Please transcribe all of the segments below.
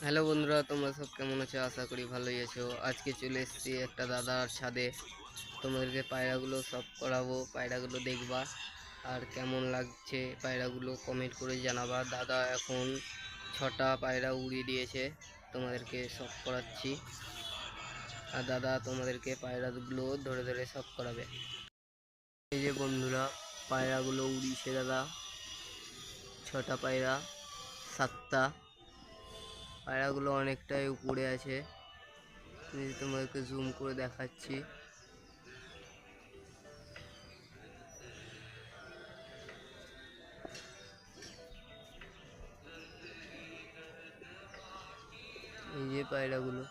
Hello বন্ধুরা, তোমরা সব কেমন আছো? আশা করি ভালোই আছো। আজকে চলে এসেছি একটা দাদার ছাদে। তোমাদেরকে পায়রাগুলো সব করাবো, পায়রাগুলো দেখবা আর কেমন লাগছে পায়রাগুলো কমেন্ট করে জানাবা। দাদা এখন 6টা পায়রা উড়িয়ে দিয়েছে, তোমাদেরকে সব করাচ্ছি। আর দাদা তোমাদেরকে পায়রাগুলো ধরে ধরে সব করাবে। এই যে বন্ধুরা, পায়রাগুলো উড়িয়েছে দাদা। 6টা পায়রা, 7টা পায়রাগুলো অনেকটাই উপরে আছে। তোমাদেরকে জুম করে দেখাচ্ছি। এই যে পায়রাগুলো,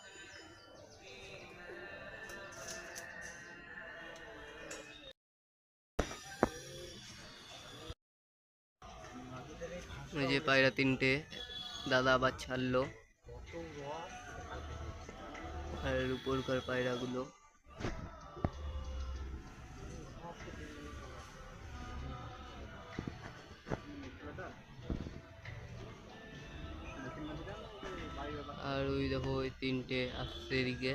এই যে পায়রা 3টে দাদা আবার ছাড়লো। আর উপরকার পায়রাগুলো আর ওই দেখো, ওই 3টে আসছে এদিকে।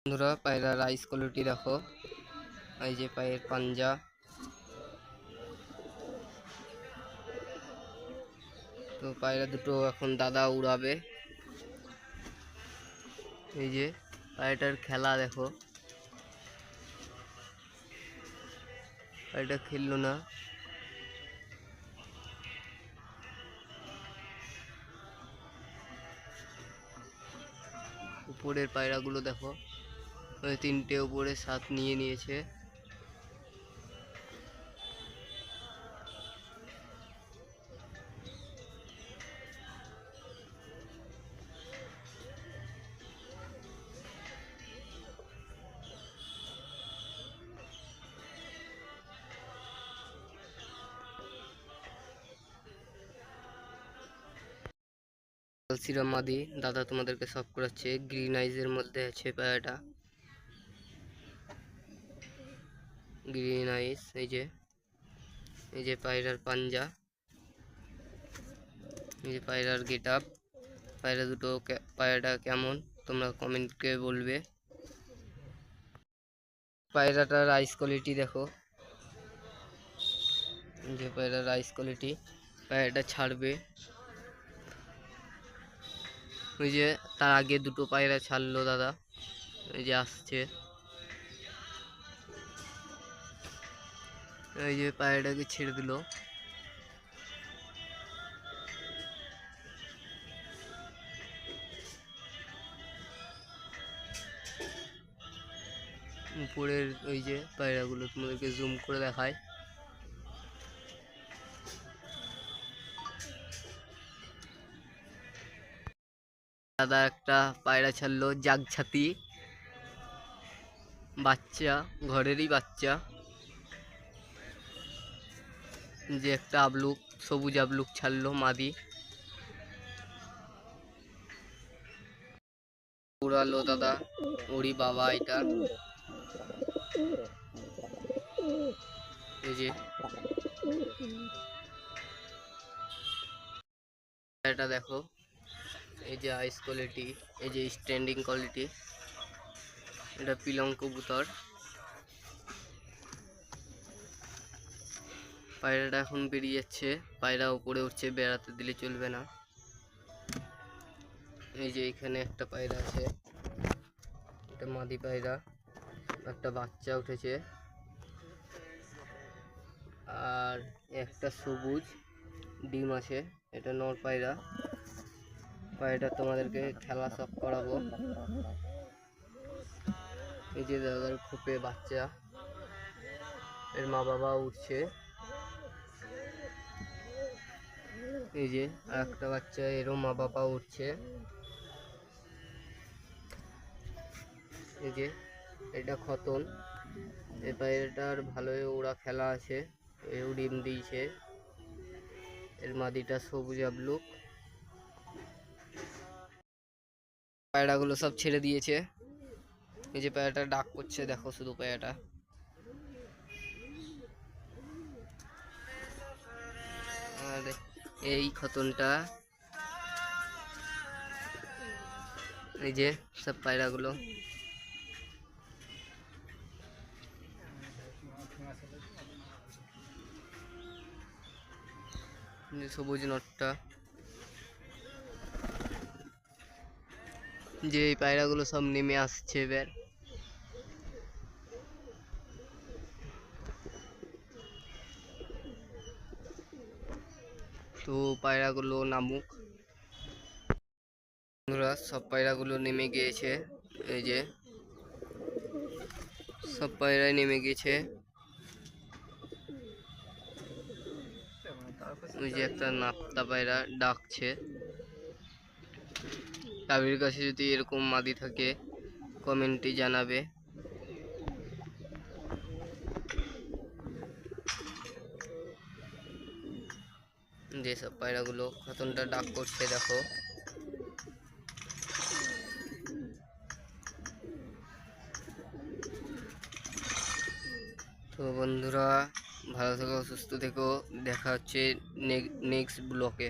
বন্ধুরা, পায়রার আইস কোয়ালিটি দেখো। এই যে পায়ের পাঞ্জা। তো পায়রা দুটো এখন দাদা উড়াবে। এই যে পায়রাটার খেলা দেখো, পায়রাটা খেললো না। উপরের পায়রাগুলো দেখো, ওই 3টে উপরে সাথ নিয়ে নিয়েছে। ক্যালসিরাম মাদি দাদা তোমাদেরকে সব করাচ্ছে। গ্রিন আইজের মধ্যে আছে পায়রাটা, গ্রিন আইস। এই যে পায়রার পাঞ্জা, এই যে পায়রার গেট আপ। পায়রা দুটো পায়রাটা কেমন তোমরা কমেন্টকে বলবে। পায়রাটার আইস কোয়ালিটি দেখো, যে পায়রার আইস কোয়ালিটি। পায়রাটা ছাড়বে, ওই যে তার আগে দুটো পায়রা ছাড়লো দাদা, এই যে আসছে। এই যে পায়রাটাকে ছেড়ে দিল। উপরের ওই যে পায়রাগুলো তোমাদেরকে জুম করে দেখায়। দাদা একটা পায়রা ছাড়লো, জাগছাতি বাচ্চা, ঘরেরই বাচ্চা। যে একটা আবলুক, সবুজ আবলুক ছাড়লো মাদি। উড়ালো দাদা, ওরি বাবা এটা। এই যে এটা দেখো, এই যে আইস কোয়ালিটি, এই যে স্ট্যান্ডিং কোয়ালিটি। এটা পিলং কবুতর। পায়রাটা এখন বেরিয়ে যাচ্ছে, পায়রা উপরে উঠছে, বেড়াতে দিলে চলবে না। এই যে এখানে একটা পায়রা আছে, এটা মাদি পায়রা, একটা বাচ্চা উঠেছে। আর একটা সবুজ ডিম আছে, এটা নর পায়রা। পায়রাটা তোমাদেরকে খেলা সব করাবো। এই যে দাদার খোপে বাচ্চা, এর মা বাবা উঠছে। এই যে আর একটা বাচ্চা, এরও মা বাবা উঠছে। এই যে এটা খতন। এই পায়রাটার ভালোই ওরা খেলা আছে, এও ডিম দিয়েছে। এর মাদিটা সবুজ আবলুক। পায়রাগুলো সব ছেড়ে দিয়েছে। এই যে পায়রাটা ডাক করছে, দেখো শুধু পায়রাটা। আর এই খতনটা, এই যে সব পায়রাগুলো। সবুজ নটটা, যে এই পায়রাগুলো সব নেমে আসছে এবার। তো পায়রাগুলো নামুক। বন্ধুরা সব পায়রাগুলো নেমে গিয়েছে, এই যে সব পায়রাই নেমে গিয়েছে। ওই যে একটা নাপ্তা পায়রা ডাকছে। কাবির কাছে যদি এরকম মাদি থাকে কমেন্টে জানাবে। যেসব পায়রাগুলো খতনটা ডাক করছে দেখো। তো বন্ধুরা ভালো থেকো, সুস্থ থেকো, দেখা হচ্ছে নেক্সট ব্লকে।